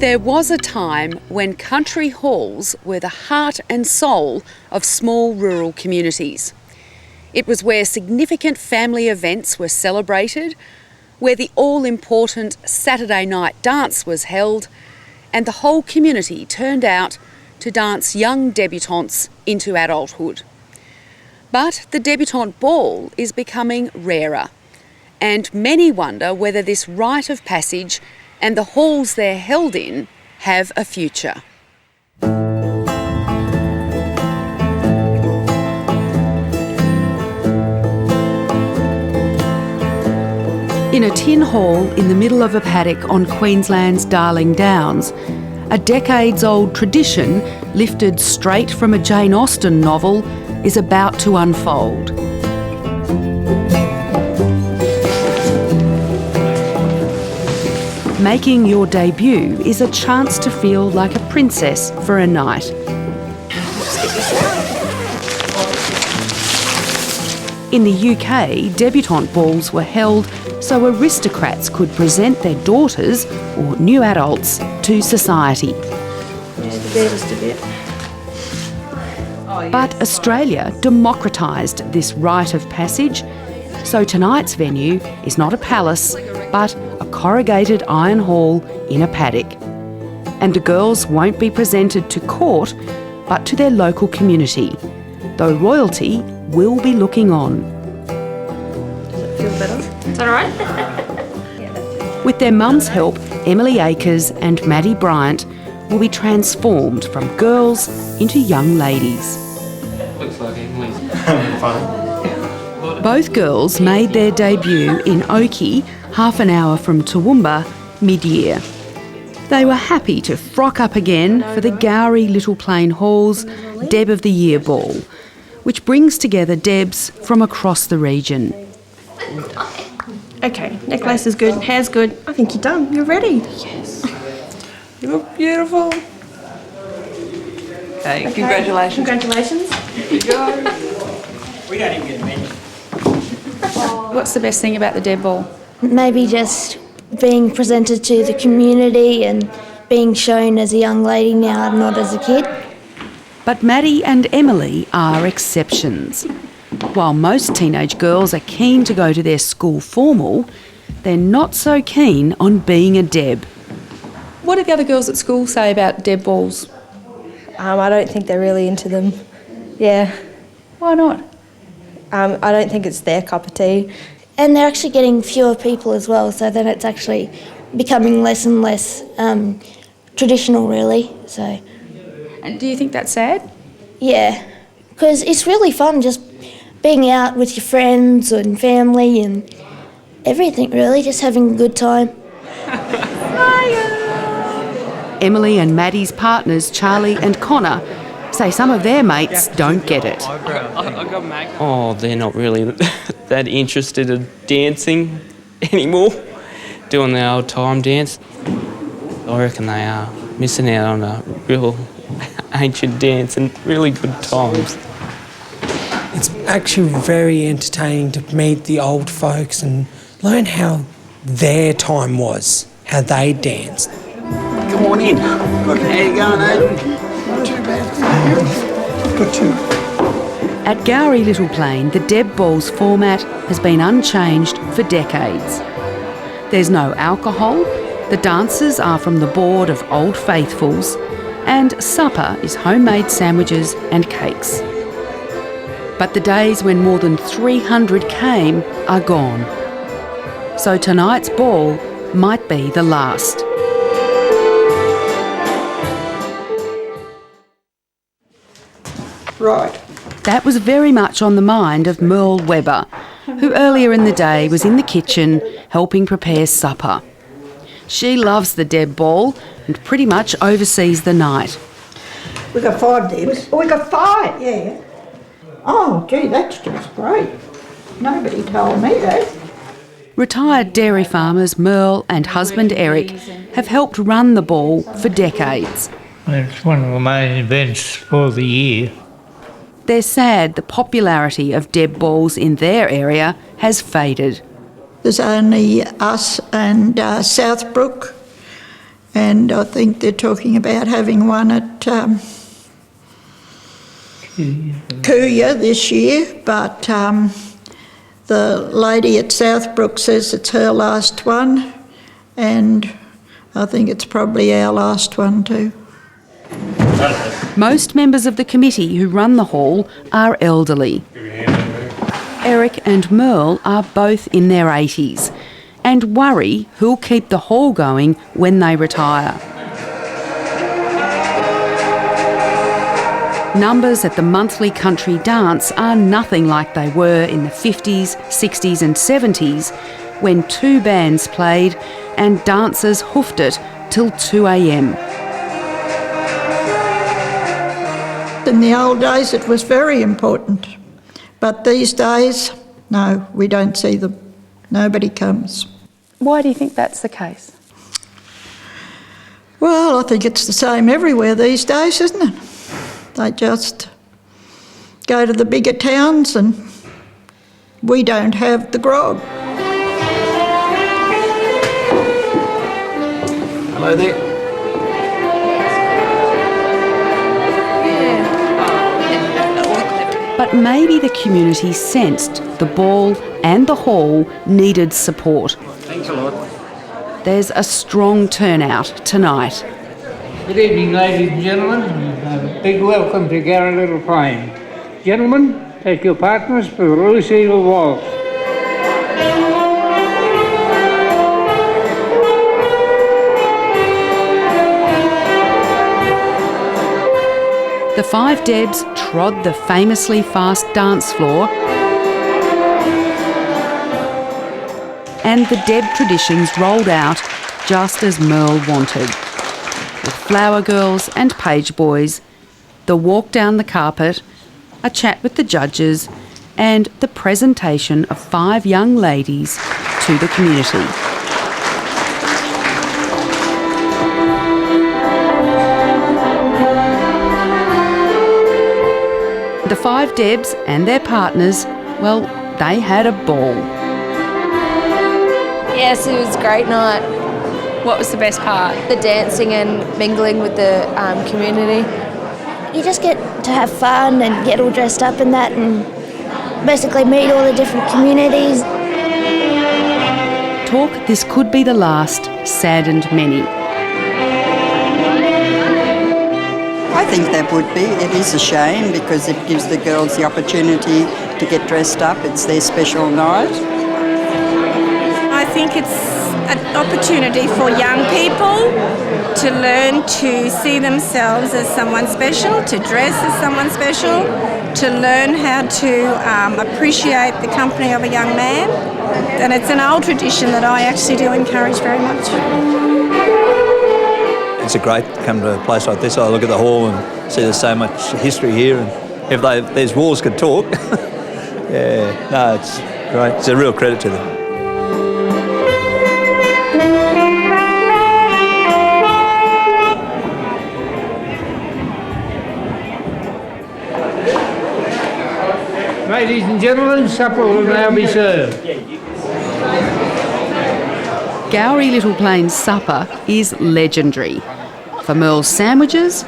There was a time when country halls were the heart and soul of small rural communities. It was where significant family events were celebrated, where the all-important Saturday night dance was held, and the whole community turned out to dance young debutantes into adulthood. But the debutante ball is becoming rarer, and many wonder whether this rite of passage and the halls they're held in have a future. In a tin hall in the middle of a paddock on Queensland's Darling Downs, a decades-old tradition, lifted straight from a Jane Austen novel, is about to unfold. Making your debut is a chance to feel like a princess for a night. In the UK, debutante balls were held so aristocrats could present their daughters, or new adults, to society. But Australia democratised this rite of passage, so tonight's venue is not a palace, but a corrugated iron hall in a paddock. And the girls won't be presented to court, but to their local community, though royalty will be looking on. Does it feel better? Is that all right? With their mum's help, Emily Akers and Maddie Bryant will be transformed from girls into young ladies. Looks like Emily's having fun. Both girls made their debut in Oakey, half an hour from Toowoomba, mid-year. They were happy to frock up again for the Gowrie Little Plain Hall's Deb of the Year Ball, which brings together Debs from across the region. Okay, necklace is good, hair's good. I think you're done. You're ready. Yes. You look beautiful. Okay, congratulations. Congratulations. Here you go. We don't even get a mention. What's the best thing about the Deb Ball? Maybe just being presented to the community and being shown as a young lady now, not as a kid. But Maddie and Emily are exceptions. While most teenage girls are keen to go to their school formal, they're not so keen on being a Deb. What do the other girls at school say about Deb Balls? I don't think they're really into them. Yeah. Why not? I don't think it's their cup of tea. And they're actually getting fewer people as well, so then it's actually becoming less and less traditional, really. So. And do you think that's sad? Yeah, because it's really fun just being out with your friends and family and everything, really, just having a good time. Emily and Maddie's partners, Charlie and Connor, say some of their mates don't get it. Oh, they're not really that interested in dancing anymore, doing the old time dance. I reckon they are missing out on a real ancient dance and really good times. It's actually very entertaining to meet the old folks and learn how their time was, how they danced. Come on in. How you going, Aidan? Not too bad. Good too. At Gowrie Little Plain, the Deb Balls format has been unchanged for decades. There's no alcohol, the dancers are from the board of Old Faithfuls, and supper is homemade sandwiches and cakes. But the days when more than 300 came are gone. So tonight's ball might be the last. Right. That was very much on the mind of Merle Webber, who earlier in the day was in the kitchen helping prepare supper. She loves the Deb Ball and pretty much oversees the night. We got 5 Debs. We got 5, yeah. Oh, gee, that's just great. Nobody told me that. Retired dairy farmers Merle and husband Eric have helped run the ball for decades. It's one of the main events for the year. They're sad the popularity of Deb Balls in their area has faded. There's only us and Southbrook And I think they're talking about having one at Cooya this year, but the lady at Southbrook says it's her last one, and I think it's probably our last one too. Most members of the committee who run the hall are elderly. Eric and Merle are both in their 80s and worry who'll keep the hall going when they retire. Numbers at the monthly country dance are nothing like they were in the 50s, 60s and 70s when 2 bands played and dancers hoofed it till 2 a.m. In the old days it was very important, but these days, no, we don't see them. Nobody comes. Why do you think that's the case? Well, I think it's the same everywhere these days, isn't it? They just go to the bigger towns and we don't have the grog. Hello there. But maybe the community sensed the ball and the hall needed support. Thanks a lot. There's a strong turnout tonight. Good evening, ladies and gentlemen. A big welcome to Gowrie Little Plain. Gentlemen, take your partners for the Loose Eagle Waltz. The 5 Debs trod the famously fast dance floor, and the Deb traditions rolled out just as Merle wanted. With flower girls and page boys, the walk down the carpet, a chat with the judges, and the presentation of 5 young ladies to the community. The 5 Debs and their partners, well, they had a ball. Yes, it was a great night. What was the best part? The dancing and mingling with the community. You just get to have fun and get all dressed up in that and basically meet all the different communities. Talk this could be the last saddened many. I think that would be. It is a shame because it gives the girls the opportunity to get dressed up. It's their special night. I think it's an opportunity for young people to learn to see themselves as someone special, to dress as someone special, to learn how to appreciate the company of a young man. And it's an old tradition that I actually do encourage very much. It's great to come to a place like this. I look at the hall and see there's so much history here, and if these walls could talk, yeah, no, it's great. It's a real credit to them. Ladies and gentlemen, supper will now be served. Gowrie Little Plain's supper is legendary for Merle's sandwiches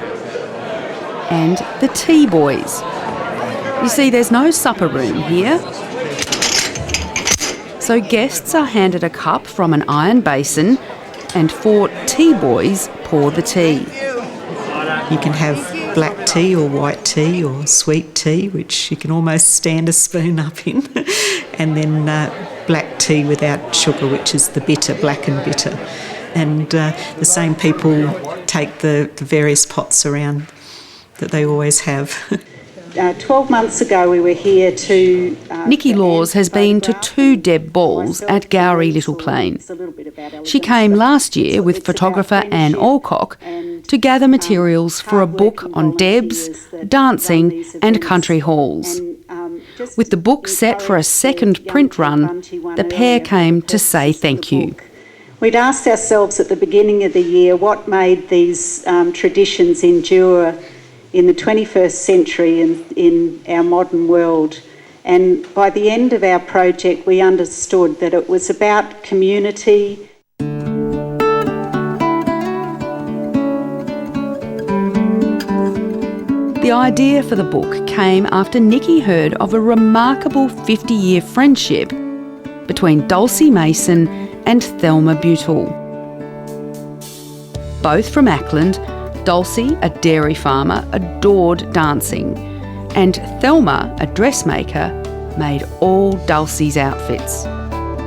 and the tea boys. You see, there's no supper room here, so guests are handed a cup from an iron basin and 4 tea boys pour the tea. You can have black tea or white tea or sweet tea, which you can almost stand a spoon up in, and then black tea without sugar, which is the bitter, black and bitter. And the same people take the various pots around that they always have. 12 months ago we were here to... Nikki Laws has been to 2 Deb balls at Gowrie Little Plain. She came last year with photographer Anne Alcock to gather materials for a book on Debs, dancing and country halls. With the book set for a second print run, the pair came to say thank you. We'd asked ourselves at the beginning of the year what made these traditions endure in the 21st century and in our modern world. And by the end of our project, we understood that it was about community. idea for the book came after Nikki heard of a remarkable 50-year friendship between Dulcie Mason and Thelma Butel. Both from Ackland, Dulcie, a dairy farmer, adored dancing, and Thelma, a dressmaker, made all Dulcie's outfits.